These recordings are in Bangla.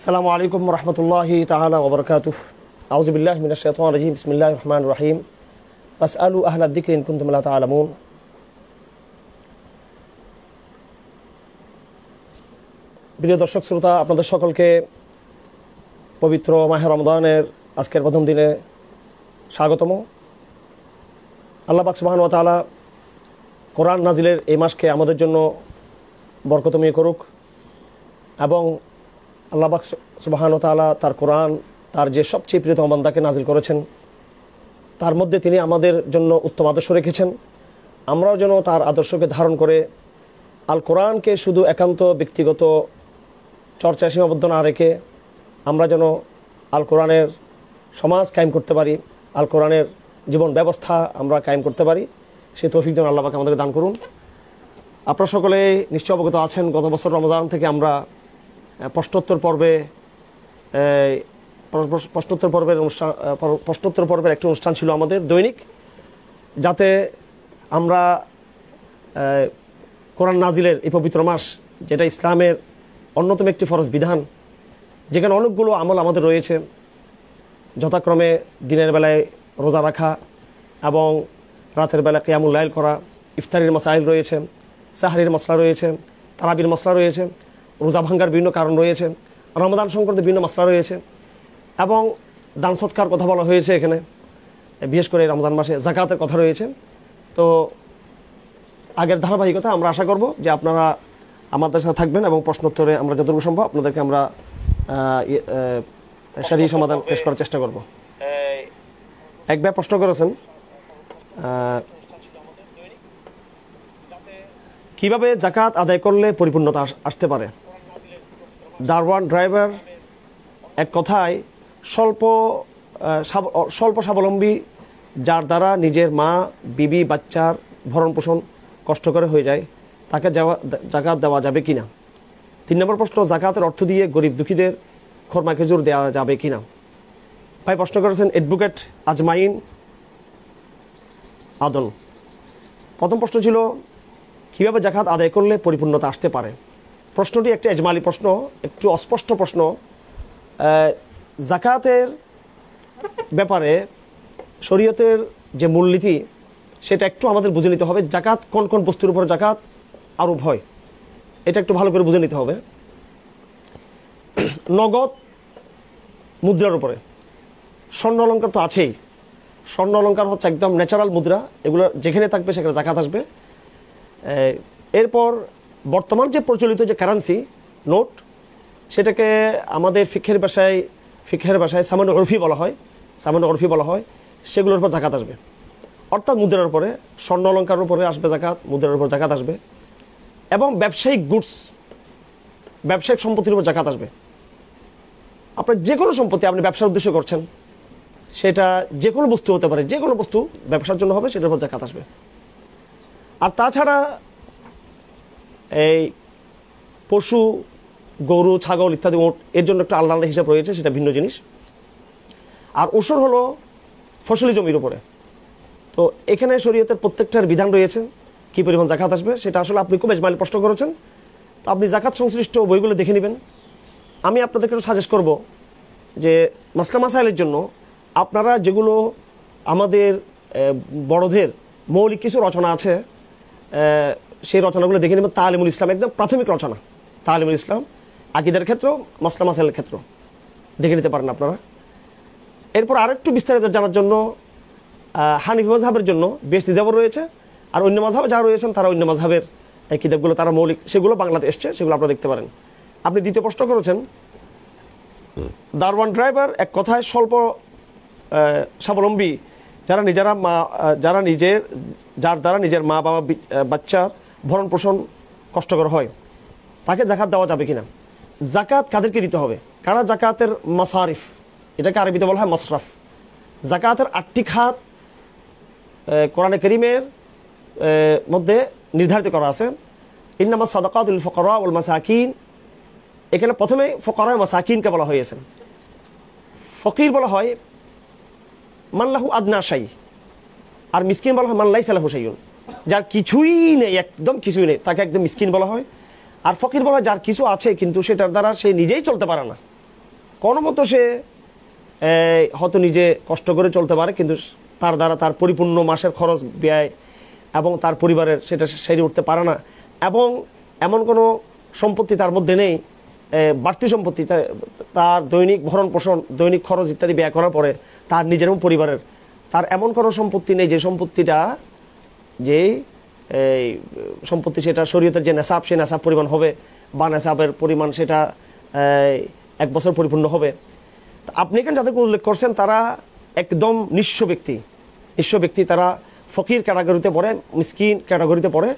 আসসালামু আলাইকুম রহমতুল্লাহি তাআলা ওয়া বারাকাতুহু। আউযু বিল্লাহি মিনাশ শাইতানির রাজীম। বিসমিল্লাহির রহমানির রহিম। ফাসআলু আহলাদ যিকরি ইন কুনতুম লা তা'লামুন। প্রিয় দর্শক শ্রোতা, আপনাদের সকলকে পবিত্র মাহে রমজানের আজকের প্রথম দিনে স্বাগতম। আল্লাহ পাক সুবহানাহু ওয়া তাআলা কোরআন নাজিলের এই মাসকে আমাদের জন্য বরকতময় করুক এবং আল্লাহ পাক সুবহানাহু ওয়া তাআলা তার কোরআন, তার যে সবচেয়ে প্রিয়তম বান্দাকে নাজিল করেছেন, তার মধ্যে তিনি আমাদের জন্য উত্তম আদর্শ রেখেছেন। আমরাও যেন তার আদর্শকে ধারণ করে আল কোরআনকে শুধু একান্ত ব্যক্তিগত চর্চায় সীমাবদ্ধ না রেখে আমরা যেন আল কোরআনের সমাজ কায়েম করতে পারি, আল কোরআনের জীবন ব্যবস্থা আমরা কায়েম করতে পারি। সেই তৌফিক যেন আল্লাহ পাক আমাদেরকে দান করুন। আপনারা সকলে নিশ্চয় অবগত আছেন, গত বছর রমজান থেকে আমরা প্রশ্নোত্তর পর্বের একটি অনুষ্ঠান ছিল আমাদের দৈনিক, যাতে আমরা কোরআন নাজিলের এই পবিত্র মাস, যেটা ইসলামের অন্যতম একটি ফরজ বিধান, যেখানে অনেকগুলো আমল আমাদের রয়েছে, যথাক্রমে দিনের বেলায় রোজা রাখা এবং রাতের বেলা কিয়ামুল লাইল করা, ইফতারির মাসাইল রয়েছে, সাহরির মশলা রয়েছে, তারাবির মশলা রয়েছে, রোজা ভাঙ্গার বিভিন্ন কারণ রয়েছে, রমজান সংক্রান্ত বিভিন্ন মশলা রয়েছে এবং দান সৎকার কথা বলা হয়েছে এখানে, বিশেষ করে রমজান মাসে যাকাতের কথা রয়েছে। তো আগের ধারাবাহিকতা আমরা আশা করব যে আপনারা আমাদের সাথে থাকবেন এবং প্রশ্নোত্তরে আমরা যতটুকু সম্ভব আপনাদেরকে আমরা সারি সমাধান পেশ করার চেষ্টা করব। এক ভাই প্রশ্ন করেছেন, কিভাবে যাকাত আদায় করলে পরিপূর্ণতা আসতে পারে। দারওয়ান ড্রাইভার এক কথায় স্বল্প স্বাবলম্বী, যার দ্বারা নিজের মা, বিবি, বাচ্চার ভরণ পোষণ কষ্ট করে হয়ে যায়, তাকে যাকাত দেওয়া যাবে কিনা। 3 নম্বর প্রশ্ন, যাকাতের অর্থ দিয়ে গরিব দুঃখীদের খরমা খেজুর দেওয়া যাবে কিনা। ভাই প্রশ্ন করেছেন অ্যাডভোকেট আজমাইন আদন। প্রথম প্রশ্ন ছিল কীভাবে যাকাত আদায় করলে পরিপূর্ণতা আসতে পারে। প্রশ্নটি একটি এজমালি প্রশ্ন, একটু অস্পষ্ট প্রশ্ন। যাকাতের ব্যাপারে শরীয়তের যে মূলনীতি সেটা একটু আমাদের বুঝে নিতে হবে। যাকাত কোন কোন বস্তুর উপর যাকাত আরোপ হয়, এটা একটু ভালো করে বুঝে নিতে হবে। নগদ মুদ্রার উপরে, স্বর্ণ অলঙ্কার তো আছেই, স্বর্ণ অলঙ্কার হচ্ছে একদম ন্যাচারাল মুদ্রা, এগুলো যেখানে থাকবে সেখানে যাকাত আসবে। এরপর বর্তমান যে প্রচলিত যে কারেন্সি নোট, সেটাকে আমাদের ফিকহের ভাষায় সামান ওরফি বলা হয়, সেগুলোর উপর যাকাত আসবে। অর্থাৎ মুদ্রার উপরে, স্বর্ণ অলঙ্কারের উপরে আসবে যাকাত, মুদ্রার উপর যাকাত আসবে এবং ব্যবসায়িক গুডস, ব্যবসায়িক সম্পত্তির উপর যাকাত আসবে। আপনার যে কোনো সম্পত্তি আপনি ব্যবসার উদ্দেশ্য করছেন, সেটা যে কোনো বস্তু হতে পারে, যে কোনো বস্তু ব্যবসার জন্য হবে, সেটার উপর যাকাত আসবে। আর তাছাড়া এই পশু, গরু, ছাগল ইত্যাদি ওট, এর জন্য একটা আলাদা হিসাব রয়েছে, সেটা ভিন্ন জিনিস। আর ওসর হলো ফসলি জমির উপরে। তো এখানে শরীয়তের প্রত্যেকটার বিধান রয়েছে, কী পরিমাণ যাকাত আসবে। সেটা আসলে আপনি খুব এজমাইল প্রশ্ন করেছেন, তো আপনি যাকাত সংশ্লিষ্ট বইগুলো দেখে নেবেন। আমি আপনাদেরকে সাজেস্ট করব যে মাসলা মাসাইলের জন্য আপনারা যেগুলো আমাদের বড়দের মৌলিক কিছু রচনা আছে, সেই রচনাগুলো দেখে নেবেন। তালিমুল ইসলাম একদম প্রাথমিক রচনা, তালিমুল ইসলাম আকিদার ক্ষেত্রেও মাসলা মাসাইলের ক্ষেত্র দেখে নিতে পারেন আপনারা। এরপর আরেকটু বিস্তারিত জানার জন্য হানিফি মাযহাবের জন্য বেশ কিতাব রয়েছে, আর অন্য মাযহাবে যারা রয়েছেন তারা অন্য মাযহাবের এই কিতাবগুলো, তারা মৌলিক, সেগুলো বাংলাতে এসছে, সেগুলো আপনারা দেখতে পারেন। আপনি দ্বিতীয় প্রশ্ন করেছেন দারওয়ান ড্রাইভার এক কথায় স্বল্প স্বাবলম্বী, যার দ্বারা নিজের মা, বাবা, বাচ্চার ভরণ পোষণ কষ্টকর হয়, তাকে যাকাত দেওয়া যাবে কিনা। যাকাত কাদেরকে দিতে হবে, কারা যাকাতের মাসারিফ, এটাকে আরবিতে বলা হয় মাসরাফ। যাকাতের 8টি খাত কোরআনে কারীমের মধ্যে নির্ধারিত করা আছে। ইন্নামা সাদাকাতুল ফুকারা ওয়াল মাসাকিন, এখানে প্রথমে ফুকারা মাসাকিনকে বলা হয়েছে। ফকির বলা হয় মানলাহু আদনা শাই, আর মিসকিন বলা হয় মানলাইসা লাহু শাইউন, যার কিছুই নেই, একদম কিছুই নেই, তাকে একদম মিসকিন বলা হয়। আর ফকির বলা হয় যার কিছু আছে কিন্তু সেটার দ্বারা সে নিজেই চলতে পারে না, কোনো মতো সে হয়তো নিজে কষ্ট করে চলতে পারে, কিন্তু তার দ্বারা তার পরিপূর্ণ মাসের খরচ ব্যয় এবং তার পরিবারের সেটা সেরে উঠতে পারে না, এবং এমন কোনো সম্পত্তি তার মধ্যে নেই, বাড়তি সম্পত্তি, তার দৈনিক ভরণ পোষণ, দৈনিক খরচ ইত্যাদি ব্যয় করার পরে তার নিজের এবং পরিবারের তার এমন কোনো সম্পত্তি নেই যে সম্পত্তিটা এই সম্পত্তি সেটা শরীয়তের যে নেশাব, সেই নেশাব পরিমাণ হবে বা নেশাবের পরিমাণ সেটা 1 বছর পরিপূর্ণ হবে। আপনি এখানে যাদেরকে উল্লেখ করছেন তারা একদম নিঃস্ব ব্যক্তি, তারা ফকির ক্যাটাগরিতে পড়ে, মিসকিন ক্যাটাগরিতে পড়ে।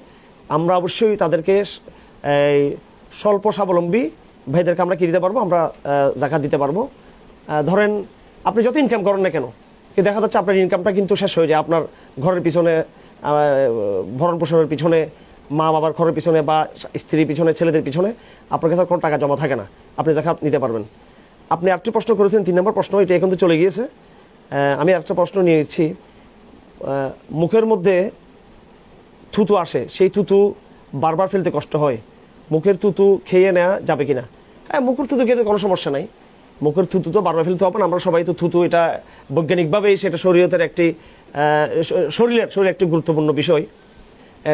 আমরা অবশ্যই তাদেরকে স্বল্প স্বাবলম্বী ভাইদেরকে আমরা কি দিতে পারবো, আমরা জাকাত দিতে পারবো। ধরেন আপনি যত ইনকাম করেন না কেন, কিন্তু দেখা যাচ্ছে আপনার ইনকামটা কিন্তু শেষ হয়ে যায়, আপনার ঘরের পিছনে, ভরণ পোষণের পিছনে, মা বাবার ঘরের পিছনে বা স্ত্রীর পিছনে, ছেলেদের পিছনে আপনার কাছে কোনো টাকা জমা থাকে না, আপনি জাকাত নিতে পারবেন। আপনি আরেকটি প্রশ্ন করেছেন, 3 নম্বর প্রশ্ন, এটা এখন তো চলে গিয়েছে। আমি আরেকটা প্রশ্ন নিয়ে নিচ্ছি। মুখের মধ্যে থুতু আসে, সেই থুতু বারবার ফেলতে কষ্ট হয়, মুখের থুতু খেয়ে নেওয়া যাবে কিনা? হ্যাঁ, মুখের থুতু খেতে কোনো সমস্যা নাই, মুখের থুতু তো বারবার ফেলতে হবে না। আমরা সবাই তো থুতু, এটা বৈজ্ঞানিকভাবেই সেটা শরীয়তের একটি শরীরের একটি গুরুত্বপূর্ণ বিষয়,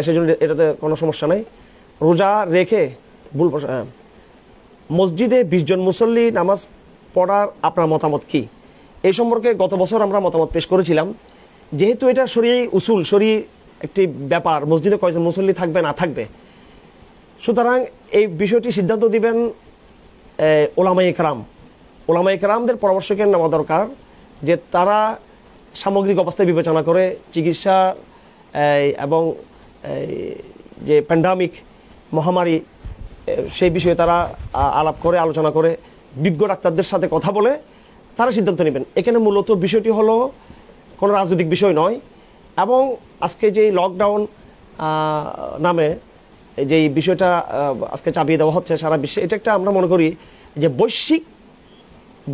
সেজন্য এটাতে কোনো সমস্যা নাই। রোজা রেখে মসজিদে 20 জন মুসল্লি নামাজ পড়ার আপনার মতামত কি? এই সম্পর্কে গত বছর আমরা মতামত পেশ করেছিলাম। যেহেতু এটা শরীয়ী উসুল, শরীয়ী একটি ব্যাপার, মসজিদে কয়জন মুসল্লি থাকবে না থাকবে, সুতরাং এই বিষয়টি সিদ্ধান্ত দিবেন ওলামায়ে কেরামদের পরামর্শকে নেওয়া দরকার, যে তারা সামগ্রিক অবস্থায় বিবেচনা করে চিকিৎসা এবং যে প্যান্ডামিক মহামারী, সেই বিষয়ে তারা আলাপ করে, আলোচনা করে, বিজ্ঞ ডাক্তারদের সাথে কথা বলে তারা সিদ্ধান্ত নেবেন। এখানে মূলত বিষয়টি হলো কোনো রাজনৈতিক বিষয় নয়, এবং আজকে যে লকডাউন নামে যেই বিষয়টা আজকে চাপিয়ে দেওয়া হচ্ছে সারা বিশ্বে, এটা একটা আমরা মনে করি যে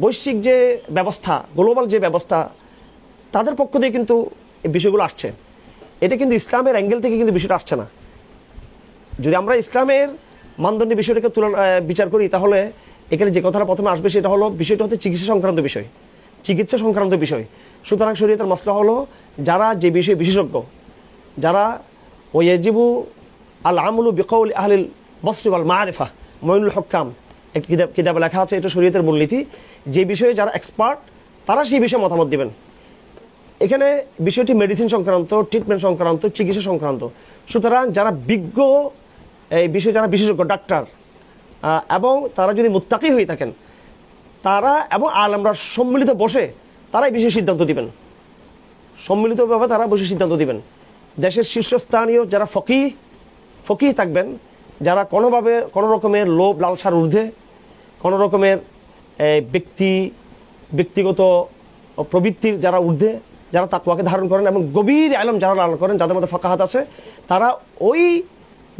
বৈশ্বিক যে ব্যবস্থা, গ্লোবাল যে ব্যবস্থা, তাদের পক্ষ দিয়ে কিন্তু এই বিষয়গুলো আসছে। এটা কিন্তু ইসলামের অ্যাঙ্গেল থেকে কিন্তু বিষয়টা আসছে না। যদি আমরা ইসলামের মানদণ্ডে বিষয়টাকে বিচার করি, তাহলে এখানে যে কথাটা প্রথমে আসবে সেটা হলো বিষয়টা হচ্ছে চিকিৎসা সংক্রান্ত বিষয়। সুতরাং শরীয়তের মাসলা হলো যারা যে বিষয়ে বিশেষজ্ঞ, যারা ওয়াজিবু আল আমলু বিকৌলি আহলিল বসরি ওয়াল মারিফা মঈনুল হুকাম, একটি কিতাবে লেখা আছে, এটা শরীয়তের মূলনীতি, যে বিষয়ে যারা এক্সপার্ট তারা সেই বিষয়ে মতামত দিবেন। এখানে বিষয়টি মেডিসিন সংক্রান্ত, ট্রিটমেন্ট সংক্রান্ত, চিকিৎসা সংক্রান্ত। সুতরাং যারা বিজ্ঞ, এই বিষয়ে যারা বিশেষজ্ঞ ডাক্তার, এবং তারা যদি মুত্তাকি হয়ে থাকেন, তারা এবং আলেমরা সম্মিলিত বসে তারা এই বিষয়ে সিদ্ধান্ত দিবেন, সম্মিলিতভাবে তারা বসে সিদ্ধান্ত দিবেন। দেশের শীর্ষস্থানীয় যারা ফকিহ থাকবেন, যারা কোনোভাবে কোনো রকমের লোভ লালসার ঊর্ধ্বে, কোনো রকমের ব্যক্তিগত প্রবৃত্তির যারা ঊর্ধ্বে, যারা তাকওয়াকে ধারণ করেন এবং গভীর ইলম যারা লালন করেন, যাদের মধ্যে ফাকাহাত আছে, তারা ওই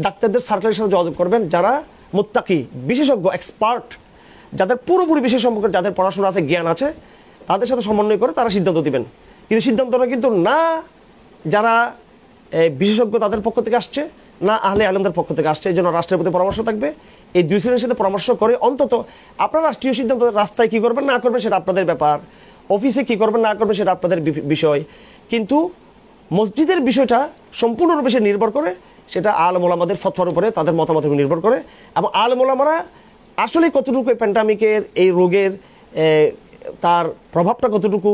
ডাক্তারদের সার্কেলের সাথে যোগাযোগ করবেন, যারা মুত্তাকি, বিশেষজ্ঞ, এক্সপার্ট, যাদের পুরোপুরি বিষয় সম্পর্কে যাদের পড়াশোনা আছে, জ্ঞান আছে, তাদের সাথে সমন্বয় করে তারা সিদ্ধান্ত দিবেন। কিন্তু সিদ্ধান্তটা কিন্তু না যারা বিশেষজ্ঞ তাদের পক্ষ থেকে আসছে, না আহলে আলেমদের পক্ষ থেকে আসছে। এই জন্য রাষ্ট্রের প্রতি পরামর্শ থাকবে, এই দুই শ্রেণীর সাথে পরামর্শ করে অন্তত আপনার রাষ্ট্রীয় সিদ্ধান্ত, রাস্তায় কী করবেন না করবেন সেটা আপনাদের ব্যাপার, অফিসে কী করবেন না করবেন সেটা আপনাদের বিষয়, কিন্তু মসজিদের বিষয়টা সম্পূর্ণরূপে সে নির্ভর করে, সেটা আলেম ওলামাদের ফতোয়ার উপরে, তাদের মতামতের উপর নির্ভর করে। এবং আলেম ওলামারা আসলে কতটুকু প্যান্ডামিকের এই রোগের তার প্রভাবটা কতটুকু,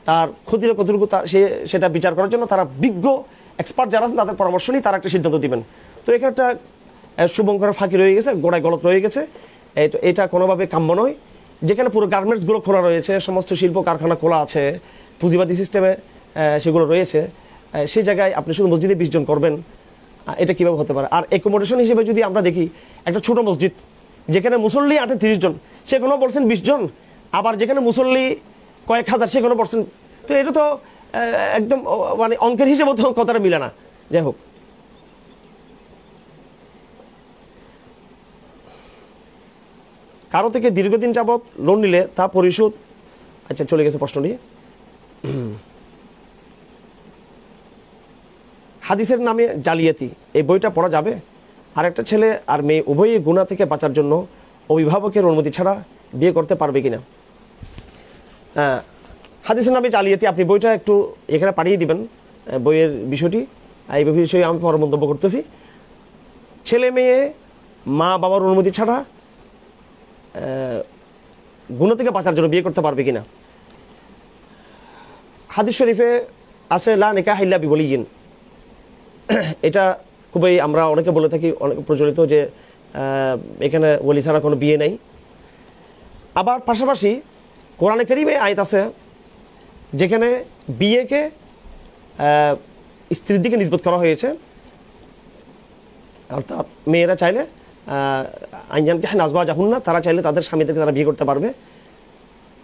তার ক্ষতিটা কতটুকু, সেটা বিচার করার জন্য তারা বিজ্ঞ এক্সপার্ট যারা আছেন তাদের পরামর্শ নিয়ে তারা একটা সিদ্ধান্ত দিবেন। তো এখানে একটা শুভঙ্করের ফাঁকি রয়ে গেছে, গোড়ায় গলত রয়ে গেছে, এটা কোনোভাবে কাম্য নয়। যেখানে পুরো গার্মেন্টসগুলো খোলা রয়েছে, সমস্ত শিল্প কারখানা খোলা আছে, পুঁজিবাদী সিস্টেমে সেগুলো রয়েছে, সেই জায়গায় আপনি শুধু মসজিদে 20 জন করবেন, এটা কীভাবে হতে পারে? আর অ্যাকোমোডেশন হিসেবে যদি আমরা দেখি, একটা ছোট মসজিদ যেখানে মুসল্লি 30 জন, সেখানেও বলছেন 20 জন, আবার যেখানে মুসল্লি কয়েক হাজার সেখানেও বলছেন, তো এটা তো একদম মানে অঙ্কের হিসেবে তো কথাটা মিলে না। যাই হোক, কারো থেকে দীর্ঘদিন যাবৎ লোন নিলে তা পরিশোধ, আচ্ছা চলে গেছে প্রশ্নটি। হাদিসের নামে জালিয়াতি, এই বইটা পড়া যাবে? আর একটা ছেলে আর মেয়ে উভয়ই গুনাহ থেকে বাঁচার জন্য অভিভাবকের অনুমতি ছাড়া বিয়ে করতে পারবে কিনা? হাদিসের নবী জালিয়াতি, আপনি বইটা একটু এখানে পাঠিয়ে দিবেন, বইয়ের বিষয়টি। এই বিষয়ে আমি পরে মন্তব্য করতেছি। ছেলে মেয়ে মা বাবার অনুমতি ছাড়া গুনাহ থেকে বাঁচার জন্য বিয়ে করতে পারবে কিনা। হাদিস শরীফে আছে লা নিকাহা ইল্লা বিওয়ালিয়্যিন। এটা খুবই আমরা অনেকে বলে থাকি, অনেক প্রচলিত, যে এখানে ওলি ছাড়া কোনো বিয়ে নেই। আবার পাশাপাশি কোরআনে কারীমে আয়াত আছে যেখানে বিয়েকে স্ত্রীর দিকে নিসবত করা হয়েছে, অর্থাৎ মেয়েরা চাইলে আইনজানকে নাজবা যাহুন না, তারা চাইলে তাদের স্বামীদেরকে তারা বিয়ে করতে পারবে।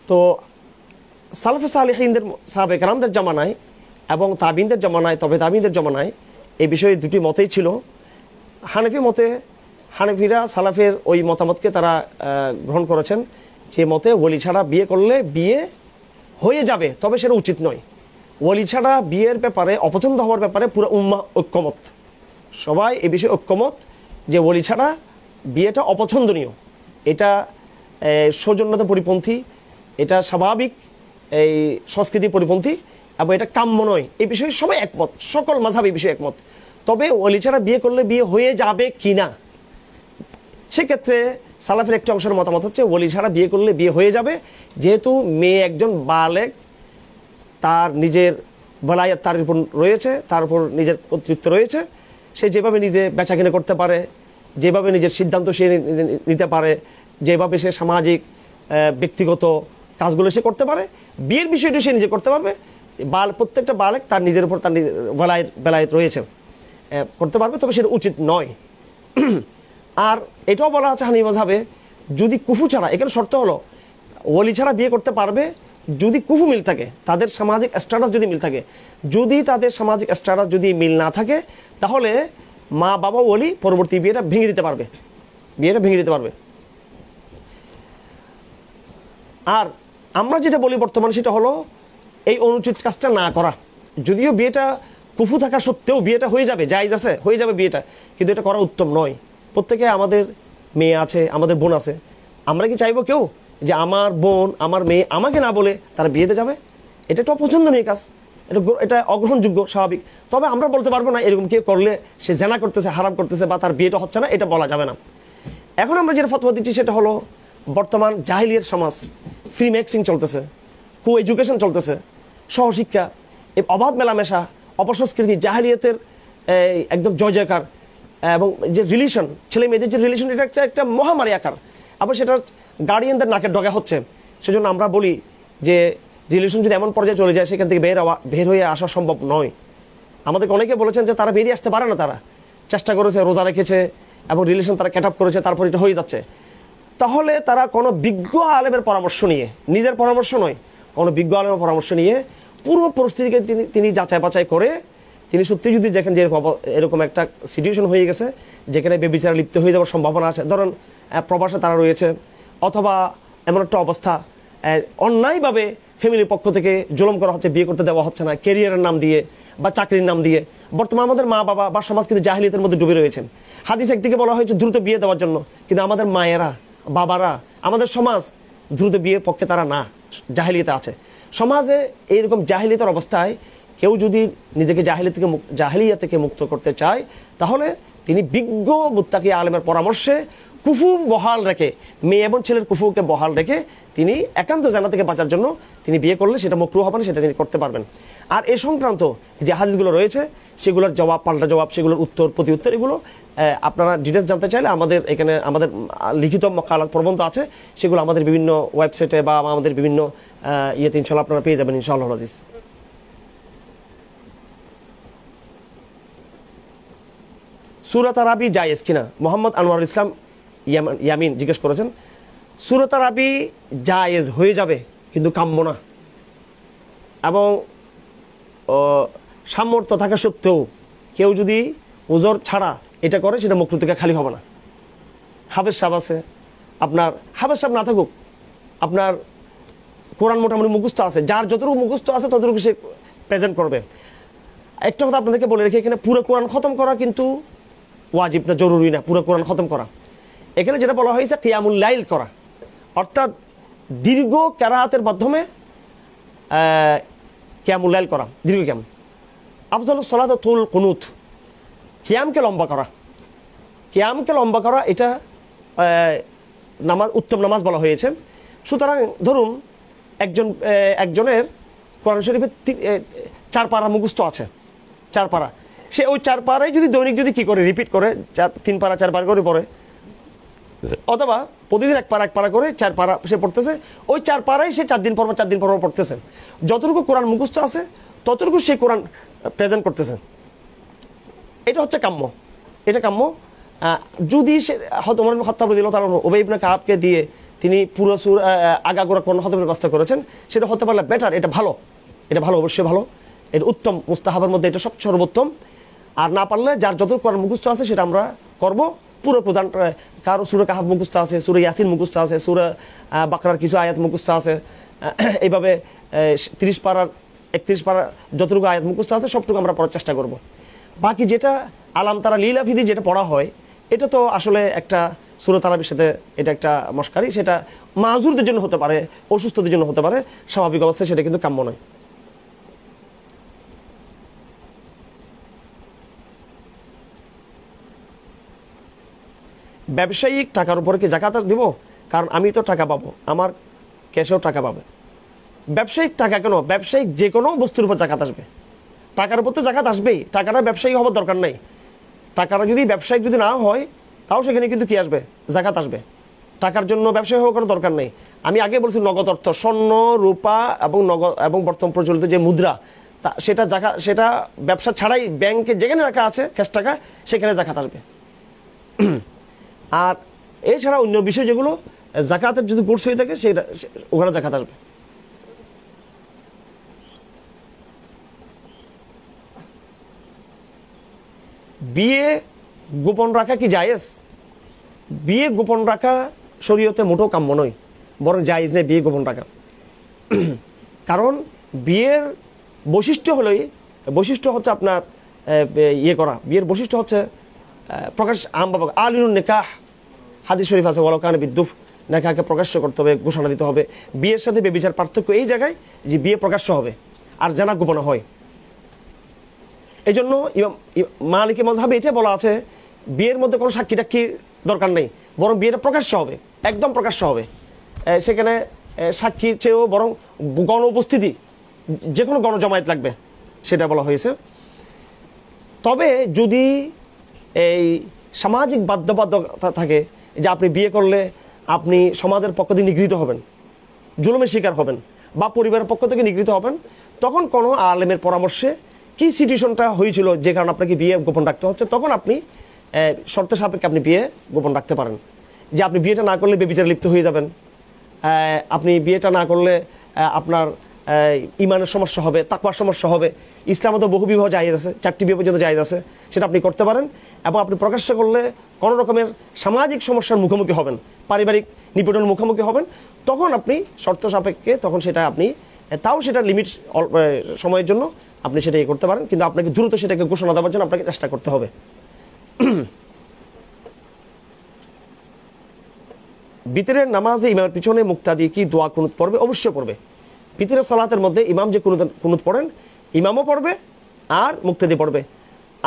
তো সালাফে সালেহিনদের সাহাবে কেরামদের জামানায় এবং তাবিনদের জামানায়, তবে তাবিনদের জামানায় এই বিষয়ে দুটি মতেই ছিল। হানাফি মতে হানাফিরা সালাফের ওই মতামতকে তারা গ্রহণ করেছেন, যে মতে ওলি ছাড়া বিয়ে করলে বিয়ে হয়ে যাবে, তবে সেটা উচিত নয়। ওলি ছাড়া বিয়ের ব্যাপারে, অপছন্দ হওয়ার ব্যাপারে পুরো উম্মাহ ঐক্যমত, সবাই এ বিষয়ে ঐক্যমত যে ওলি ছাড়া বিয়েটা অপছন্দনীয়, এটা সৌজন্যতা পরিপন্থী, এটা স্বাভাবিক এই সংস্কৃতি পরিপন্থী এবং এটা কাম্য নয়। এই বিষয়ে সবাই একমত, সকল মাযহাব এই বিষয়ে একমত। তবে ওলি ছাড়া বিয়ে করলে বিয়ে হয়ে যাবে কিনা, সেক্ষেত্রে সালাফের একটি অংশের মতামত হচ্ছে ওলি ছাড়া বিয়ে করলে বিয়ে হয়ে যাবে, যেহেতু মেয়ে একজন বালেগ, তার নিজের বেলায়াত তার উপর রয়েছে, তার উপর নিজের কর্তৃত্ব রয়েছে, সে যেভাবে নিজে বেচাকেনা করতে পারে, যেভাবে নিজের সিদ্ধান্ত সে নিতে পারে, যেভাবে সে সামাজিক ব্যক্তিগত কাজগুলো সে করতে পারে, বিয়ের বিষয়টি সে নিজে করতে পারবে। প্রত্যেকটা বালেগ তার নিজের উপর তার বেলায়েত রয়েছে, করতে পারবে, তবে সেটা উচিত নয়। আর এটাও বলা আছে হানাফি মাযহাবে, যদি কুফু ছাড়া, এখানে শর্ত হলো ওলি ছাড়া বিয়ে করতে পারবে যদি কুফু মিল থাকে, তাদের সামাজিক স্ট্যাটাস যদি মিল থাকে। যদি তাদের সামাজিক স্ট্যাটাস যদি মিল না থাকে, তাহলে মা বাবা ওলি পরবর্তী বিয়েটা ভেঙে দিতে পারবে, বিয়েটা ভেঙে দিতে পারবে। আর আমরা যেটা বলি বর্তমানে সেটা হলো এই অনুচিত কাজটা না করা। যদিও বিয়েটা কুফু থাকা সত্ত্বেও বিয়েটা হয়ে যাবে, জায়েজ আছে, হয়ে যাবে বিয়েটা, কিন্তু এটা করা উত্তম নয়। প্রত্যেকে আমাদের মেয়ে আছে, আমাদের বোন আছে, আমরা কি চাইবো কেউ যে আমার বোন আমার মেয়ে আমাকে না বলে তারা বিয়েতে যাবে? এটা তো অপছন্দনীয় কাজ, এটা অগ্রহণযোগ্য, স্বাভাবিক। তবে আমরা বলতে পারবো না এরকম কেউ করলে সে জেনা করতেছে, হারাম করতেছে, বা তার বিয়েটা হচ্ছে না, এটা বলা যাবে না। এখন আমরা যেটা ফতোয়া দিচ্ছি সেটা হলো বর্তমান জাহিলিয়াত সমাজ, ফ্রি ম্যাক্সিং চলতেছে, কো এডুকেশন চলতেছে, সহশিক্ষা, এই অবাধ মেলামেশা, অপসংস্কৃতি, জাহিলিয়াতের একদম জয় জয়কার, এবং যে রিলেশন, ছেলে মেয়েদের যে রিলেশন, এটা একটা মহামারী আকার। আবার সেটা গার্ডিয়ানদের নাকের ডগা হচ্ছে। সেজন্য আমরা বলি যে রিলেশন যদি এমন পর্যায়ে চলে যায়, সেখান থেকে বের হয়ে আসা সম্ভব নয়। আমাদেরকে অনেকে বলেছেন যে তারা বেরিয়ে আসতে পারে না, তারা চেষ্টা করেছে, রোজা রেখেছে এবং রিলেশন তারা ক্যাট আপ করেছে, তারপর এটা হয়ে যাচ্ছে। তাহলে তারা কোনো বিজ্ঞ আলেমের পরামর্শ নিয়ে, নিজের পরামর্শ নয়, কোনো বিজ্ঞ আলেমের পরামর্শ নিয়ে পুরো পরিস্থিতিকে তিনি যাচাই বাছাই করে, তিনি সত্যি যদি দেখেন যে এরকম একটা সিচুয়েশন হয়ে গেছে যেখানে বেবিচারে লিপ্ত হয়ে যাওয়ার সম্ভাবনা আছে, ধরুন প্রবাসে তারা রয়েছে, অথবা এমন একটা অবস্থা অন্যায়ভাবে ফ্যামিলির পক্ষ থেকে জুলুম করা হচ্ছে, বিয়ে করতে দেওয়া হচ্ছে না, ক্যারিয়ারের নাম দিয়ে বা চাকরির নাম দিয়ে। বর্তমানে আমাদের মা বাবা বা সমাজ কিন্তু জাহিলিয়াতের মধ্যে ডুবে রয়েছে। হাদিস একদিকে বলা হয়েছে দ্রুত বিয়ে দেওয়ার জন্য, কিন্তু আমাদের মায়েরা, বাবারা, আমাদের সমাজ দ্রুত বিয়ের পক্ষে তারা না, জাহিলিয়াতে আছে। সমাজে এইরকম জাহিলিয়াতের অবস্থায় কেউ যদি নিজেকে জাহিলিয়া থেকে মুক্ত করতে চায়, তাহলে তিনি বিজ্ঞ মুত্তাকি আলেমের পরামর্শে কুফু বহাল রেখে, মেয়ে এবং ছেলের কুফুকে বহাল রেখে তিনি একান্ত জানা থেকে বাঁচার জন্য তিনি বিয়ে করলে সেটা মাকরুহ হবে না, সেটা তিনি করতে পারবেন। আর এই সংক্রান্ত যে হাদিসগুলো রয়েছে, সেগুলোর জবাব, পাল্টা জবাব, সেগুলোর উত্তর প্রতি উত্তর, এগুলো আপনারা ডিটেলস জানতে চাইলে আমাদের এখানে আমাদের লিখিত মকালাত প্রবন্ধ আছে, সেগুলো আমাদের বিভিন্ন ওয়েবসাইটে বা আমাদের বিভিন্ন ইয়েতে ইনশাল্লাহ আপনারা পেয়ে যাবেন ইনশাআল্লাহ আজিজ। সূরা তারাবি জায়েজ কিনা, মোহাম্মদ আনোয়ারুল ইসলাম ইয়ামিন জিজ্ঞেস করেছেন। সূরা তারাবি জায়েজ হয়ে যাবে, কিন্তু কাম্য না। এবং সামর্থ্য থাকা সত্ত্বেও কেউ যদি ওজর ছাড়া এটা করে, সেটা মাকরুহ থেকে খালি হবে না। হাফেজ সাহেব আছে, আপনার হাফেজ সাহেব না থাকুক, আপনার কোরআন মোটামুটি মুখস্থ আছে, যার যতটুকু মুখস্থ আছে ততটুকু সে প্রেজেন্ট করবে। একটা কথা আপনাদেরকে বলে রেখে, এখানে পুরো কোরআন খতম করা কিন্তু ওয়াজিব না, জরুরি না পুরো কোরআন খতম করা। এখানে যেটা বলা হয়েছে কিয়ামুল লাইল করা, অর্থাৎ দীর্ঘ কেরাআতের মাধ্যমে কিয়ামুল লাইল করা, দীর্ঘ কিয়াম। আফজালুস সালাত তুল কুনুত, কিয়ামকে লম্বা করা, কিয়ামকে লম্বা করা এটা নামাজ, উত্তম নামাজ বলা হয়েছে। সুতরাং ধরুন একজনের কোরআন শরীফের 4 পারা মুখস্থ আছে, 4 পারা, সে ওই 4 পারাই যদি দৈনিক যদি কি করে রিপিট করে 3 পারা 4 বার করে পড়ে, অথবা প্রতিদিন 1 পারা 1 পারা করে 4 পারা সে পড়তেছে, ওই 4 পারাই সে 4 দিন পর 4 দিন পর পড়তেছে, যতটুকু কোরআন মুখস্থ আছে ততটুকু সে কোরআন প্রেজেন্ট করতেছে। এটা হচ্ছে কাম্য, এটা কাম্য। যদি সে হয়তো ওমর ইবনে খাত্তাব রাদিয়াল্লাহু তাআলা উবাই ইবনে কাবকে দিয়ে তিনি পুরো আগাগোড়া কোরআন খতমের ব্যবস্থা করেছেন, সেটা হতে পারলে বেটার, এটা ভালো, এটা ভালো, অবশ্যই ভালো, এটা উত্তম, মুস্তাহাবের মধ্যে এটা সবচেয়ে সর্বোত্তম। আর না পারলে যার যত কোরআন মুখস্থ আছে সেটা আমরা করব। পুরো প্রধান কারো সূরা কাহাফ মুখস্থ আছে, সূরা ইয়াসিন মুখস্থ আছে, সূরা বাকরার কিছু আয়াত মুখস্থ আছে, এইভাবে 30 পারার 31 পারা যতটুকু আয়াত মুখস্থ আছে সবটুকু আমরা পড়ার চেষ্টা করব। বাকি যেটা আলাম তারা লীলাফিদি যেটা পড়া হয়, এটা তো আসলে একটা সূরা তারাবির সাথে এটা একটা মশকারি, সেটা মাজুরদের জন্য হতে পারে, অসুস্থদের জন্য হতে পারে, স্বাভাবিক অবস্থায় সেটা কিন্তু কাম্য নয়। ব্যবসায়িক টাকার উপরে কি জাকাত দিব? কারণ আমি তো টাকা পাবো, আমার ক্যাশেও টাকা পাবে। ব্যবসায়িক টাকা কেন, ব্যবসায়িক যে কোনো বস্তুর উপর জাকাত আসবে, টাকার উপর তো জাকাত আসবেই। টাকাটা ব্যবসায়ী হওয়ার দরকার নেই, টাকাটা যদি ব্যবসায়িক যদি না হয় তাও সেখানে কিন্তু কি আসবে, জাকাত আসবে। টাকার জন্য ব্যবসায়ী হওয়ার কোনো দরকার নেই। আমি আগে বলছি নগদ অর্থ, স্বর্ণ, রূপা এবং নগদ এবং বর্তমান প্রচলিত যে মুদ্রা, সেটা জাকাত, সেটা ব্যবসা ছাড়াই ব্যাংকে যেখানে রাখা আছে ক্যাশ টাকা, সেখানে জাকাত আসবে। আর এছাড়া অন্য বিষয় যেগুলো জাকাতের যদি কোর্স হয়ে থাকে সেটা ওখানে জাকাত আসবে। বিয়ে গোপন রাখা কি জায়েজ? বিয়ে গোপন রাখা শরীয়তে মোটেও কাম্য নয়, বরং জায়েজ নেই বিয়ে গোপন রাখা। কারণ বিয়ের বৈশিষ্ট্য হচ্ছে আপনার ইয়ে করা, বিয়ের বৈশিষ্ট্য হচ্ছে প্রকাশ আলিনুন নিকাহ, হাদিস শরীফ আছে ওয়ালাউ কানা বিদ্দুফ, নিকাহকে প্রকাশ্য করতে হবে, ঘোষণা দিতে হবে। বিয়ের সাথে বেবিচার পার্থক্য এই জায়গায় যে বিয়ে প্রকাশ্য হবে আর জানা গোপন হয়। এই জন্য মালিকি মাযহাবে এটা বলা আছে বিয়ের মধ্যে কোনো সাক্ষী টাক্ষী দরকার নেই, বরং বিয়েটা প্রকাশ্য হবে, একদম প্রকাশ্য হবে। সেখানে সাক্ষীর চেয়েও বরং গণ উপস্থিতি, যে কোনো গণজমায়েত লাগবে, সেটা বলা হয়েছে। তবে যদি এই সামাজিক বাধ্যবাধকতা থাকে যে আপনি বিয়ে করলে আপনি সমাজের পক্ষ থেকে নিগৃহীত হবেন, জুলুমের শিকার হবেন, বা পরিবারের পক্ষ থেকে নিগৃহীত হবেন, তখন কোনো আলেমের পরামর্শে কি সিচুয়েশনটা হয়েছিল যে কারণে আপনাকে বিয়ে গোপন রাখতে হচ্ছে, তখন আপনি শর্ত সাপেক্ষে আপনি বিয়ে গোপন রাখতে পারেন। যে আপনি বিয়েটা না করলে বেবিচারে লিপ্ত হয়ে যাবেন, আপনি বিয়েটা না করলে আপনার ইমানের সমস্যা হবে, তাকওয়ার সমস্যা হবে। ইসলামে তো বহু বিবাহ জায়েজ আছে, 4টি বিয়ে পর্যন্ত জায়েজ আছে, সেটা আপনি করতে পারেন। এবং আপনি প্রকাশ্য করলে কোনো রকমের সামাজিক সমস্যার মুখোমুখি হবেন, পারিবারিক নিপীড়নের মুখোমুখি হবেন, তখন আপনি শর্ত সাপেক্ষে তখন সেটা আপনি তাও সেটা লিমিট সময়ের জন্য আপনি সেটা ইয়ে করতে পারেন, কিন্তু আপনাকে দ্রুত সেটাকে ঘোষণা দেওয়ার জন্য আপনাকে চেষ্টা করতে হবে। বিতরের নামাজে ইমামের পিছনে মুক্তাদি কি দোয়া কুনুত পড়বে? অবশ্যই পড়বে। বিতরের সালাতের মধ্যে ইমাম যে কুনুত পড়েন, ইমামও পড়বে আর মুক্তাদি পড়বে।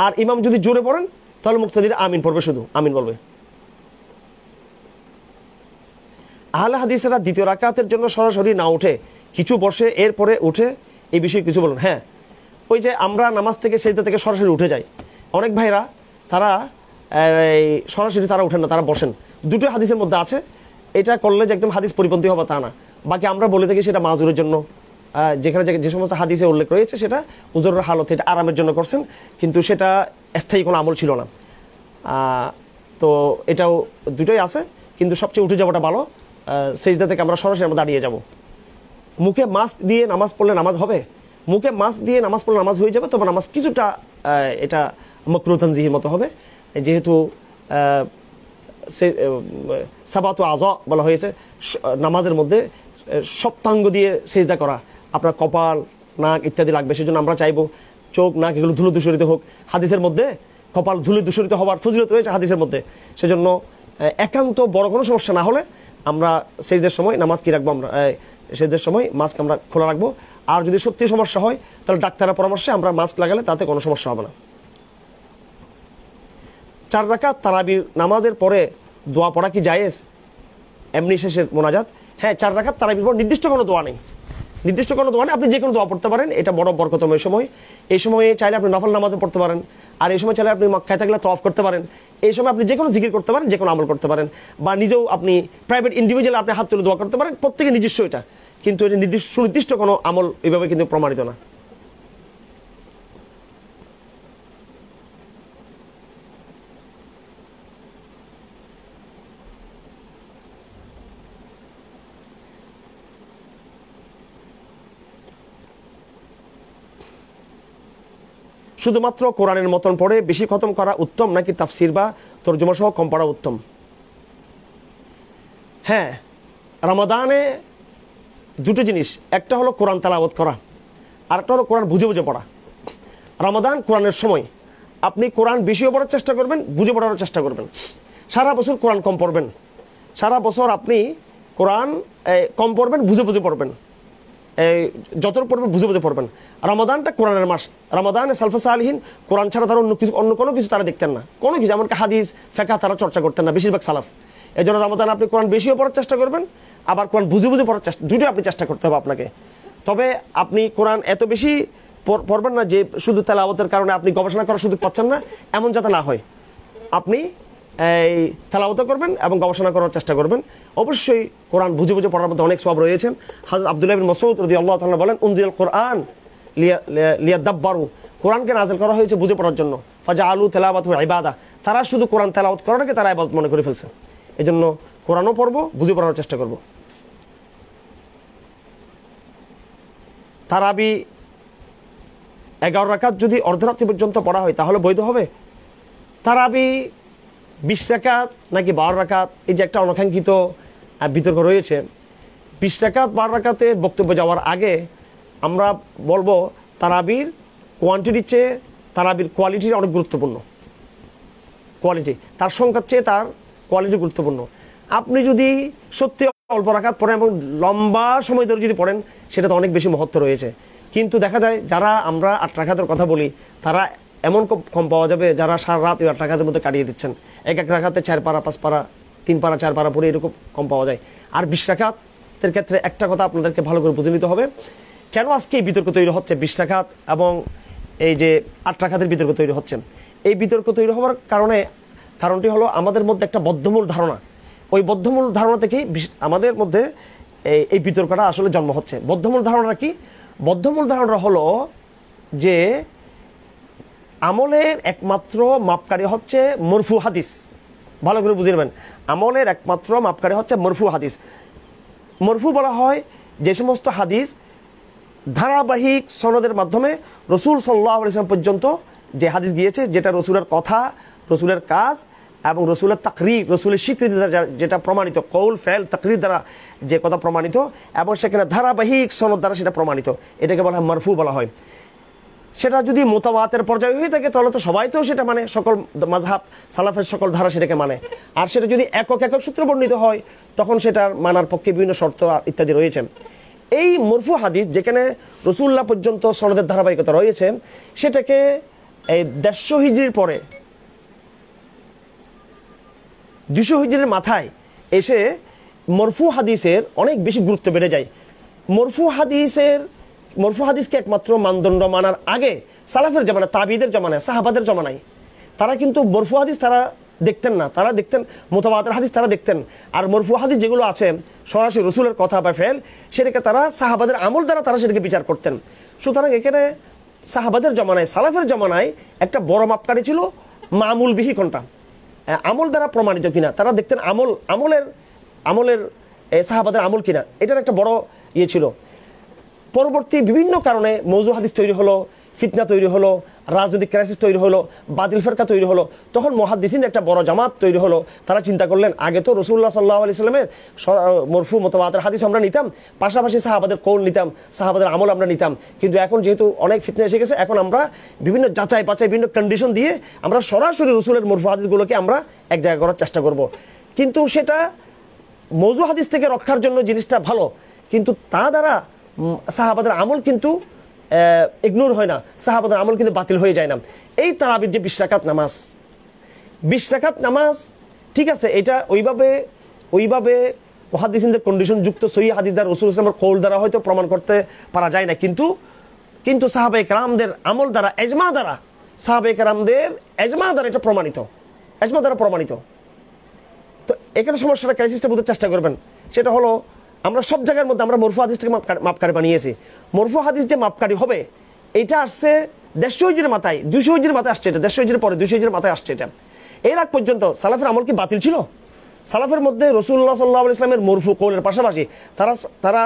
আর ইমাম যদি জোরে পড়েন তাহলে মুক্তাদির আমিন পড়বে, শুধু আমিন বলবে। আহলে হাদিসেরা দ্বিতীয় রাকাতের জন্য সরাসরি না উঠে কিছু বসে এরপরে উঠে, এই বিষয়ে কিছু বলুন। হ্যাঁ, ওই যে আমরা নামাজ থেকে সেজদা থেকে সরাসরি উঠে যাই, অনেক ভাইরা তারা সরাসরি তারা উঠেন না, তারা বসেন। দুটো হাদিসের মধ্যে আছে, এটা করলে যে একদম হাদিস পরিপন্থী হবে তা না। বাকি আমরা বলে থাকি সেটা মাজুরের জন্য, যেখানে যে সমস্ত হাদিসে উল্লেখ রয়েছে সেটা উজুরের হালত, এটা আরামের জন্য করছেন, কিন্তু সেটা স্থায়ী কোনো আমল ছিল না। তো এটাও দুটোই আছে, কিন্তু সবচেয়ে উঠে যাওয়াটা ভালো। সেজদা থেকে আমরা সরাসরি আমরা দাঁড়িয়ে যাব। মুখে মাস্ক দিয়ে নামাজ পড়লে নামাজ হবে? মুখে মাস্ক দিয়ে নামাজ পড়লে নামাজ হয়ে যাবে, তবে নামাজ কিছুটা এটা মাকরুহ তানজিহির মতো হবে, যেহেতু সাবাতু আযা বলা হয়েছে। নামাজের মধ্যে সপ্তাঙ্গ দিয়ে সেজদা করা, আপনার কপাল, নাক ইত্যাদি লাগবে, সেজন্য আমরা চাইবো চোখ, নাক এগুলো ধুলো দূষরিত হোক। হাদিসের মধ্যে কপাল ধুলো দূষরিত হওয়ার ফজিলত রয়েছে হাদিসের মধ্যে, সেজন্য একান্ত বড় কোনো সমস্যা না হলে আমরা সেজদার সময় নামাজ কি রাখবো, আমরা সেজদার সময় মাস্ক আমরা খোলা রাখবো। আর যদি সত্যি সমস্যা হয় তাহলে ডাক্তারের পরামর্শে আমরা মাস্ক লাগালে তাতে কোনো সমস্যা হবে না। 4 রাকাত তারাবির নামাজের পরে দোয়া পড়া কি জায়েজ? এমনি শেষের মোনাজাত? হ্যাঁ, 4 রাকাত তারাবির পর নির্দিষ্ট কোনো দোয়া নেই, নির্দিষ্ট কোনো দোয়া নেই, আপনি যে কোনো দোয়া পড়তে পারেন। এটা বড় বরকতময় সময়। এই সময়ে চাইলে আপনি নফল নামাজে পড়তে পারেন, আর এই সময় চাইলে আপনি মক্কায় থাকলে তওয়াফ করতে পারেন। এই সময় আপনি যে কোনো জিকির করতে পারেন, যে কোনো আমল করতে পারেন, বা নিজেও আপনি প্রাইভেট ইন্ডিভিজুয়াল আপনি হাত তুলে দোয়া করতে পারেন। প্রত্যেকের নিজস্ব এটা, কিন্তু এটা সুনির্দিষ্ট কোনো আমল এইভাবে কিন্তু প্রমাণিত না। শুধুমাত্র কোরআনের মতন পড়ে বেশি খতম করা উত্তম, নাকি তাফসির বা তরজমা সহ কম পড়া উত্তম? হ্যাঁ, রমাদানে দুটো জিনিস, একটা হলো কোরআন তেলাওয়াত করা, আর একটা হলো কোরআন বুঝে বুঝে পড়া। রমাদান কোরআনের সময় আপনি কোরআন বেশিও পড়ার চেষ্টা করবেন, বুঝে পড়ার চেষ্টা করবেন। সারা বছর কোরআন কম পড়বেন, সারা বছর আপনি কোরআন কম পড়বেন, বুঝে বুঝে পড়বেন, যতটুকু পড়বেন বুঝে বুঝে পড়বেন। রমাদানটা কোরআনের মাস। রমাদানে সালফে সালিহিন কোরআন ছাড়া তারা অন্য কোনো কিছু তারা দেখতেন না, কোনো কিছু এমনকি হাদিস ফিকহ তারা চর্চা করতেন না, বেশিরভাগ সালাফ। এই জন্য রমাদান আপনি কোরআন বেশিও পড়ার চেষ্টা করবেন, আবার কোরআন বুঝে বুঝে পড়ার চেষ্টা, দুটোই আপনি চেষ্টা করতে হবে আপনাকে। তবে আপনি কোরআন এত বেশি পড়বেন না যে শুধু তেলাওয়াতের কারণে আপনি গবেষণা করার সুযোগ পাচ্ছেন না, এমন যাতে না হয়। আপনি এই তেলাওয়াত করবেন এবং গবেষণা করার চেষ্টা করবেন। অবশ্যই কোরআন বুঝে বুঝে পড়ার মধ্যে অনেক সওয়াব রয়েছে। হযরত আব্দুল্লাহ বিন মাসউদ রাদিয়াল্লাহু তাআলা বলেন, উনজিল কোরআন লিয়াদাব্বারু, কোরআনকে নাযিল করা হয়েছে বুঝে পড়ার জন্য। ফাজআলু তিলাওয়াতাহু ইবাদা, তারা শুধু কোরআন তেলাওয়াত করাটাকে তারা ইবাদত মনে করে ফেলছে। এজন্য কোরআনও পড়বো, বুঝে পড়ার চেষ্টা করব। তারাবি 11 রাকাত যদি অর্ধরাত্রি পর্যন্ত পড়া হয় তাহলে বৈধ হবে? তারাবি 20 রাকাত নাকি 12 রাকাত, এই যে একটা অনাকাঙ্ক্ষিত বিতর্ক রয়েছে। 20 রাকাত 12 রাকাতের বক্তব্য যাওয়ার আগে আমরা বলবো তারাবির কোয়ান্টিটির চেয়ে তারাবির কোয়ালিটি অনেক গুরুত্বপূর্ণ। কোয়ালিটি, তার সংখ্যার চেয়ে তার কোয়ালিটি গুরুত্বপূর্ণ। আপনি যদি সত্যি অল্প রাকাত পড়েন এবং লম্বা সময় ধরে যদি পড়েন, সেটাতে অনেক বেশি মহত্ব রয়েছে। কিন্তু দেখা যায় যারা আমরা 8 রাকাতের কথা বলি, তারা এমন কম পাওয়া যাবে যারা সারা রাত ওই 8 রাকাতের মধ্যে কাটিয়ে দিচ্ছেন। এক রাকাতে 4 পারা 5 পারা 3 পারা 4 পারা পড়ে এরকম কম পাওয়া যায়। আর 20 রাকাতের ক্ষেত্রে একটা কথা আপনাদেরকে ভালো করে বুঝে নিতে হবে, কেন আজকে এই বিতর্ক তৈরি হচ্ছে 20 রাকাত এবং এই যে 8 রাকাতের বিতর্ক তৈরি হচ্ছে। এই বিতর্ক তৈরি হওয়ার কারণটি হলো আমাদের মধ্যে একটা বদ্ধমূল ধারণা। ওই বদ্ধমূল ধারণা থেকেই আমাদের মধ্যে এই বিতর্কটা আসলে জন্ম হচ্ছে। বদ্ধমূল ধারণা কি? বদ্ধমূল ধারণা হলো যে আমলের একমাত্র মাপকারী হচ্ছে মরফু হাদিস। ভালো করে বুঝে নেবেন, আমলের একমাত্র মাপকারী হচ্ছে মরফু হাদিস। মরফু বলা হয় যে সমস্ত হাদিস ধারাবাহিক সনদের মাধ্যমে রসুল সাল্লাল্লাহু আলাইহি ওয়াসাল্লাম পর্যন্ত যে হাদিস গিয়েছে, যেটা রসুলের কথা, রসুলের কাজ এবং রসুলের তাকরির, রসুলের স্বীকৃতি দ্বারা যেটা প্রমাণিত, কৌল ফেল তাকরির দ্বারা যে কথা প্রমাণিত এবং সেখানে ধারাবাহিক সনদ দ্বারা সেটা প্রমাণিত, এটাকে বলা হয় মারফু বলা হয়। সেটা যদি মুতাওয়াতের পর্যায়ে হয়ে থাকে তাহলে তো সবাই তো সেটা মানে, সকল মাযহাব সালাফের সকল ধারা সেটাকে মানে। আর সেটা যদি একক একক সূত্র বর্ণিত হয় তখন সেটার মানার পক্ষে বিভিন্ন শর্ত ইত্যাদি রয়েছে। এই মরফু হাদিস যেখানে রসুল্লাহ পর্যন্ত সনদের ধারাবাহিকতা রয়েছে, সেটাকে এই 150 হিজরির পরে 200 হিজরির মাথায় এসে মরফু হাদিসের অনেক বেশি গুরুত্ব বেড়ে যায়। মরফু হাদিসকে একমাত্র মানদণ্ড মানার আগে সালাফের জামানায়, তাবিদের জামানায়, সাহাবাদের জামানায় তারা কিন্তু মরফু হাদিস তারা দেখতেন না, তারা দেখতেন মুতাওয়াতির হাদিস তারা দেখতেন। আর মরফু হাদিস যেগুলো আছে সরাসরি রসুলের কথা বা ফেল, সেটাকে তারা সাহাবাদের আমল দ্বারা তারা সেটাকে বিচার করতেন। সুতরাং এখানে সাহাবাদের জামানায়, সালাফের জামানায় একটা বড় মাপকাঠি ছিল মামুল বিহি কোনটা, আমল দ্বারা প্রমাণিত কিনা। তারা দেখতেন আমলের সাহাবাদের আমল কিনা, এটার একটা বড় ইয়ে ছিল। পরবর্তী বিভিন্ন কারণে মৌজু হাদিস তৈরি হলো, ফিতনা তৈরি হলো, রাজনৈতিক ক্রাইসিস তৈরি হলো, বাতিল ফেরকা তৈরি হলো, তখন মুহাদ্দিসিন একটা বড় জামাত তৈরি হলো। তারা চিন্তা করলেন আগে তো রাসূলুল্লাহ সাল্লাল্লাহু আলাইহি সাল্লামের মরফু মুতাওয়াতির হাদিস আমরা নিতাম, পাশাপাশি সাহাবাদের কৌল নিতাম, সাহাবাদের আমল আমরা নিতাম। কিন্তু এখন যেহেতু অনেক ফিতনা এসে গেছে, এখন আমরা বিভিন্ন যাচাই বাছাই, বিভিন্ন কন্ডিশন দিয়ে আমরা সরাসরি রসুলের মরফু হাদিসগুলোকে আমরা এক জায়গায় করার চেষ্টা করব। কিন্তু সেটা মৌজু হাদিস থেকে রক্ষার জন্য জিনিসটা ভালো, কিন্তু তা দ্বারা সাহাবাদের আমল কিন্তু ইগনোর হয় না, সাহাবাদের আমল কিন্তু বাতিল হয়ে যায় না। এই তারাবির যে 20 রাকাত নামাজ, 20 রাকাত নামাজ, ঠিক আছে, এটা ওইভাবে মুহাদ্দিসিনদের কন্ডিশন যুক্ত সহিহ হাদিস দ্বারা রাসূল সাল্লাল্লাহু আলাইহি ওয়াসাল্লামের কওল দ্বারা হয়তো প্রমাণ করতে পারা যায় না, কিন্তু সাহাবায়ে কেরামদের আমল দ্বারা, এজমা দ্বারা, সাহাবায়ে কেরামদের এজমা দ্বারা এটা প্রমাণিত, এজমা দ্বারা প্রমাণিত। তো এখানে সমস্যাটা ক্রাইসিসটা বোঝার চেষ্টা করবেন, সেটা হলো আমরা সব জায়গার মধ্যে আমরা মরফু হাদিসটাকে মাপকারি বানিয়েছি। মরফু হাদিস যে মাপকারি হবে, এটা আসছে 150 হিজরির মাথায়, 200 হিজরির মাথায় আসছে, এটা 150 হিজরির পরে 200 হিজরির মাথায় আসছে। এটা এর আগ পর্যন্ত সালাফের আমল কি বাতিল ছিল? সালাফের মধ্যে রাসূলুল্লাহ সাল্লাল্লাহু আলাইহি ওয়াসাল্লামের মরফু কওলের পাশাপাশি তারা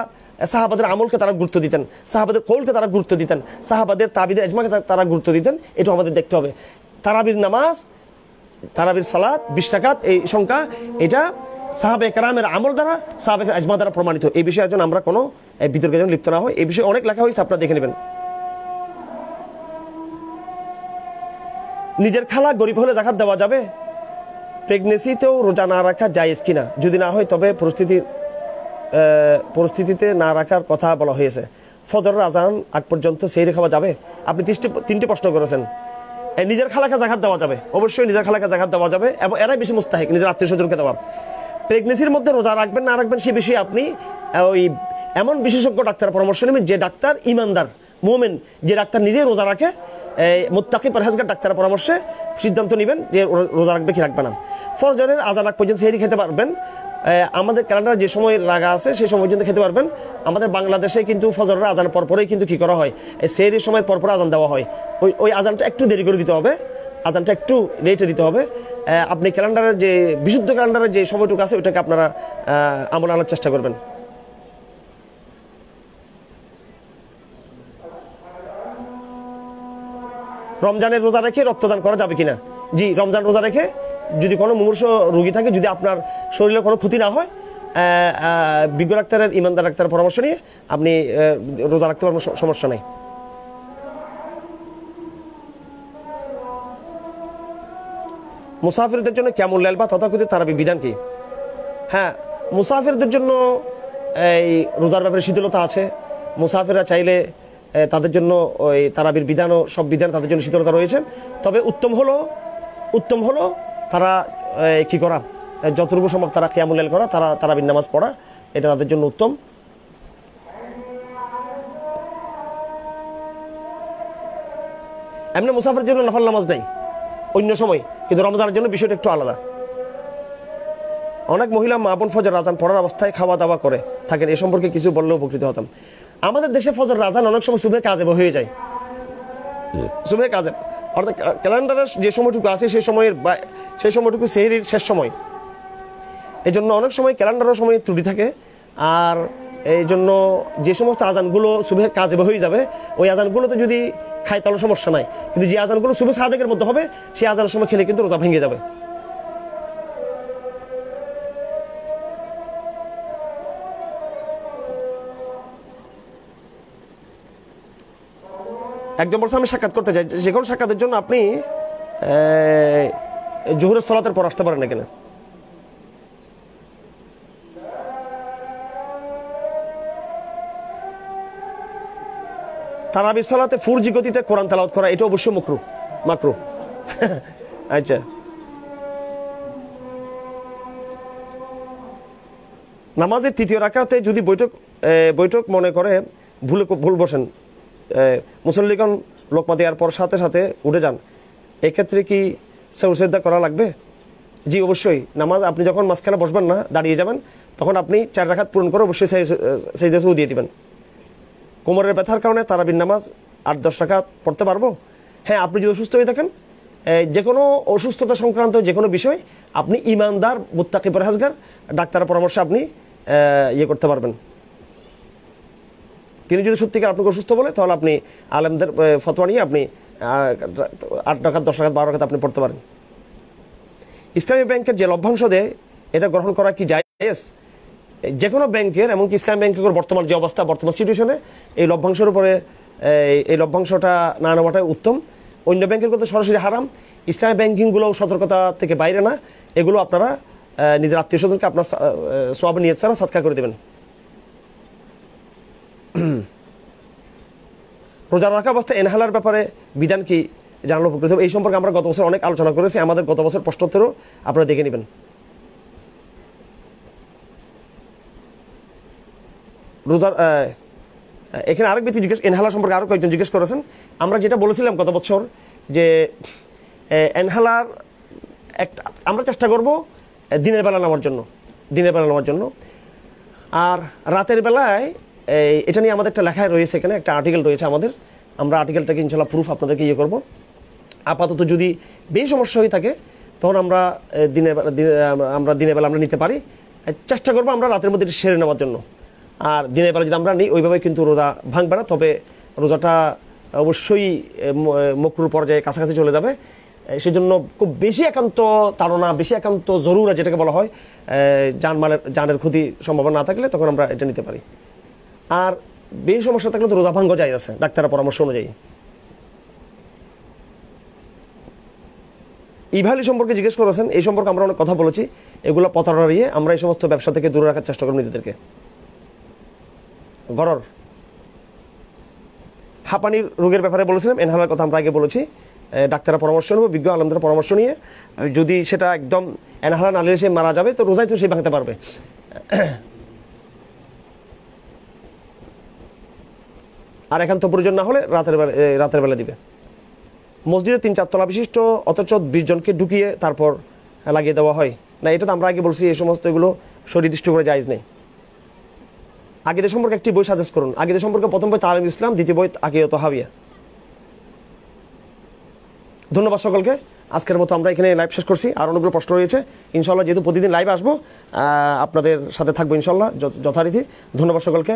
সাহাবাদের আমলকে তারা গুরুত্ব দিতেন, সাহাবাদের কওলকে তারা গুরুত্ব দিতেন, সাহাবাদের তাবিদের ইজমাকে তারা গুরুত্ব দিতেন। এটা আমাদের দেখতে হবে। তারাবির নামাজ, তারাবির সালাত 20 রাকাত, এই সংখ্যা এটা সাহাবায়ে কেরামের আমল দ্বারা, সাহাবায়ে ইজমা দ্বারা প্রমাণিত। এই বিষয়ে যেন আমরা কোনো বিতর্কে যেন লিপ্ত না হয়। এই বিষয়ে অনেক লেখা হয়েছে, আপনারা দেখে নেবেন। নিজের খালা গরিব হলে যাকাত দেওয়া যাবে? প্রেগনেন্সিতেও রোজা না রাখা জায়েজ কিনা? যদি না হয় তবে পরিস্থিতিতে না রাখার কথা বলা হয়েছে। ফজরের আজান আগ পর্যন্ত সেহরি খাওয়া যাবে? আপনি 3টি প্রশ্ন করেছেন। নিজের খালাকে যাকাত দেওয়া যাবে, অবশ্যই নিজের খালাকে যাকাত দেওয়া যাবে, এবং এরাই বেশি মুস্তাহিক নিজের আত্মীয় স্বজনকে দেওয়া। প্রেগনেন্সির মধ্যে রোজা রাখবেন না রাখবেন সে বিষয়ে আপনি ওই এমন বিশেষজ্ঞ ডাক্তারের পরামর্শ নেবেন যে ডাক্তার ইমানদার, মুমিন, যে ডাক্তার নিজেই রোজা রাখে, মুত্তাকি পরহেজগার ডাক্তারের পরামর্শে সিদ্ধান্ত নেবেন যে রোজা রাখবে কি রাখবে না। ফজরের আজান আগ পর্যন্ত সেহরি খেতে পারবেন। আমাদের ক্যালেন্ডার যে সময় লাগা আছে সেই সময় পর্যন্ত খেতে পারবেন। আমাদের বাংলাদেশে কিন্তু ফজরের আজান পরপরেই কিন্তু কি করা হয়, সেহরির সময় পরপর আজান দেওয়া হয়। ওই আজানটা একটু দেরি করে দিতে হবে, আজানটা একটু লেটে দিতে হবে। আপনি ক্যালেন্ডারের যে বিশুদ্ধ ক্যালেন্ডারের যে সময়টুকু আছে ওইটাকে আপনারা আমল আনার চেষ্টা করবেন। রমজানের রোজা রেখে রক্তদান করা যাবে কিনা? জি, রমজান রোজা রেখে যদি কোনো মুমূর্ষ রোগী থাকে, যদি আপনার শরীরে কোনো ক্ষতি না হয়, বিজ্ঞ ডাক্তারের, ইমানদার ডাক্তারের পরামর্শ নিয়ে আপনি রোজা রাখতে পারবেন, সমস্যা নেই। মুসাফিরদের জন্য কিয়ামুল লাইল বা তথাকথিত তারাবি বিধান কি? হ্যাঁ, মুসাফিরদের জন্য এই রোজার ব্যাপারে শিথিলতা আছে। মুসাফিররা চাইলে তাদের জন্য ওই তারাবির বিধানও, সব বিধান তাদের জন্য শীতলতা রয়েছে। তবে উত্তম হলো তারা কি করা, যতটুকু সম্ভব তারা কিয়ামুল লাইল করা, তারাবির নামাজ পড়া, এটা তাদের জন্য উত্তম। এমনি মুসাফিরের জন্য নফল নামাজ নেই অন্য সময়, কিন্তু রমজানের জন্য বিষয়টা একটু আলাদা। অনেক মহিলা মা বোন ফজর আজান পড়ার অবস্থায় খাওয়া দাওয়া করে থাকেন, এ সম্পর্কে কিছু বললে উপকৃত হতাম। আমাদের দেশে ফজর আজান অনেক সময় সুবহে কাজেব হয়ে যায়, সুবহে কাজেব, অর্থাৎ ক্যালেন্ডারের যে সময়টুকু আছে সেই সময়টুকু সেহরির শেষ সময়। এই জন্য অনেক সময় ক্যালেন্ডারের সময় ত্রুটি থাকে, আর এই জন্য যে সমস্ত আজানগুলো সুবহে কাজেব হয়ে যাবে, ওই আজানগুলোতে যদি খায় তাহলে সমস্যা নাই, কিন্তু যে আজানগুলো সুবহে সাদেকের মধ্যে হবে সেই আজানের সময় খেলে কিন্তু রোজা ভেঙে যাবে। একজন বলছে আমি সাক্ষাৎ করতে চাই, যে কোনো সাক্ষাতের জন্য আপনি জোহরের সালাতের পর আসতে পারেন না কিনা? তারাবির সালাতে 4G গতিতে কোরআন তেলাওয়াত করা, এটা অবশ্যই মাকরুহ। আচ্ছা, নামাজের তৃতীয় রাকাতে যদি বৈঠক মনে করে ভুল বসেন, মুসল্লিগণ লোকমা দেওয়ার পর সাথে সাথে উঠে যান, এক্ষেত্রে কি সেজদা করা লাগবে? জি, অবশ্যই। নামাজ আপনি যখন মাঝখানে বসবেন না, দাঁড়িয়ে যাবেন, তখন আপনি 4 রাকাত পূরণ করে অবশ্যই সেজদা দিয়ে দিবেন। কোমরের ব্যথার কারণে তারাবির নামাজ 8-10 রাকাত পড়তে পারবো? হ্যাঁ, আপনি যদি অসুস্থ হয়ে থাকেন, যে কোনো অসুস্থতা সংক্রান্ত যে কোনো বিষয় আপনি ইমানদার, মুত্তাকি পরহেজগার ডাক্তারের পরামর্শে আপনি করতে পারবেন। তিনি যদি সত্যিকার আপনাকে অসুস্থ বলে, তাহলে আপনি আলেমদের ফতোয়া নিয়ে আপনি 8 রাকাত, 10 রাকাত, 12 রাকাত আপনি পড়তে পারেন। ইসলামী ব্যাংকের যে লভ্যাংশ দেয়, এটা গ্রহণ করা কি জায়েজ? যে কোনো ব্যাংকের, এমনকি ইসলামী ব্যাংকের বর্তমান যে অবস্থা, বর্তমান সিচুয়েশনে এই লভ্যাংশের উপরে এই লভ্যাংশটা না নেওয়াটাই উত্তম। অন্য ব্যাংকের কথা সরাসরি হারাম। ইসলামী ব্যাংকিংগুলো সতর্কতা থেকে বাইরে না, এগুলো আপনারা নিজের আত্মীয় স্বজনকে আপনার সওয়াব নিয়ত ছাড়া সাদকা করে দেবেন। রোজা রাখা অবস্থায় এনহালার ব্যাপারে বিধান কি জানানো উপকৃত হবে। এই সম্পর্কে আমরা গত বছর অনেক আলোচনা করেছি, আমাদের গত বছর প্রশ্নোত্তরও আপনারা দেখে নেবেন। রোজার এখানে আরেক ব্যক্তি এনহালার সম্পর্কে আরও কয়েকজন জিজ্ঞেস করেছেন। আমরা যেটা বলেছিলাম গত বছর যে এনহালার আমরা চেষ্টা করব দিনের বেলা নেওয়ার জন্য, আর রাতের বেলায় এটা নিয়ে আমাদের একটা লেখায় রয়েছে, এখানে একটা আর্টিকেল রয়েছে আমাদের, আমরা আর্টিকেলটাকে ইনশাল্লাহ প্রুফ আপনাদেরকে করব। আপাতত যদি বেশি সমস্যা হয়ে থাকে তখন আমরা দিনের বেলা আমরা নিতে পারি, চেষ্টা করবো আমরা রাতের মধ্যে এটা সেরে নেওয়ার জন্য। আর দিনের বেলা যদি আমরা নিই ওইভাবে কিন্তু রোজা ভাঙবে না, তবে রোজাটা অবশ্যই মকরুর পর্যায়ে কাছাকাছি চলে যাবে। সেজন্য খুব বেশি একান্ত তাড়না, বেশি একান্ত জরুরা যেটাকে বলা হয়, জানের ক্ষতি সম্ভাবনা না থাকলে তখন আমরা এটা নিতে পারি। আর বেশি সমস্যা থাকলে তো রোজা ভাঙ্গ যায় আছে ডাক্তারের পরামর্শ অনুযায়ী। ইভালি সম্পর্কে জিজ্ঞেস করেছেন, এই সম্পর্কে আমরা অনেক কথা বলেছি, এগুলো প্রতারণা নিয়ে আমরা এই সমস্ত ব্যবসা থেকে দূরে রাখার চেষ্টা করব নিজেদেরকে। গরর হাঁপানির রোগের ব্যাপারে বলেছিলাম, এনহালার কথা আমরা আগে বলেছি। ডাক্তারের পরামর্শ নেব, বিজ্ঞ আলমদের পরামর্শ নিয়ে, যদি সেটা একদম এনহালা না নিলে সে মারা যাবে তো রোজাই তো সে ভাঙতে পারবে। আর একান্ত প্রয়োজন না হলে রাতের বেলা দিবে। মসজিদে 3-4 তলা বিশিষ্ট অথচ 20 জনকে ঢুকিয়ে তারপর লাগিয়ে দেওয়া হয় না, এটা তো আমরা আগে বলছি, এই সমস্ত এগুলো সুনির্দিষ্ট করে জায়েজ নেই। আকিদা সম্পর্কে একটি বই সাজেস্ট করুন। আকিদা সম্পর্কে প্রথম বই তালিম ইসলাম, দ্বিতীয় বই আকিদা তাহাবিয়া। ধন্যবাদ সকলকে। আজকের মতো আমরা এখানে লাইভ শেষ করছি। আর অনেকগুলো প্রশ্ন রয়েছে, ইনশাল্লাহ যেহেতু প্রতিদিন লাইভ আসবো আপনাদের সাথে থাকবো ইনশাল্লাহ যথারীতি। ধন্যবাদ সকলকে।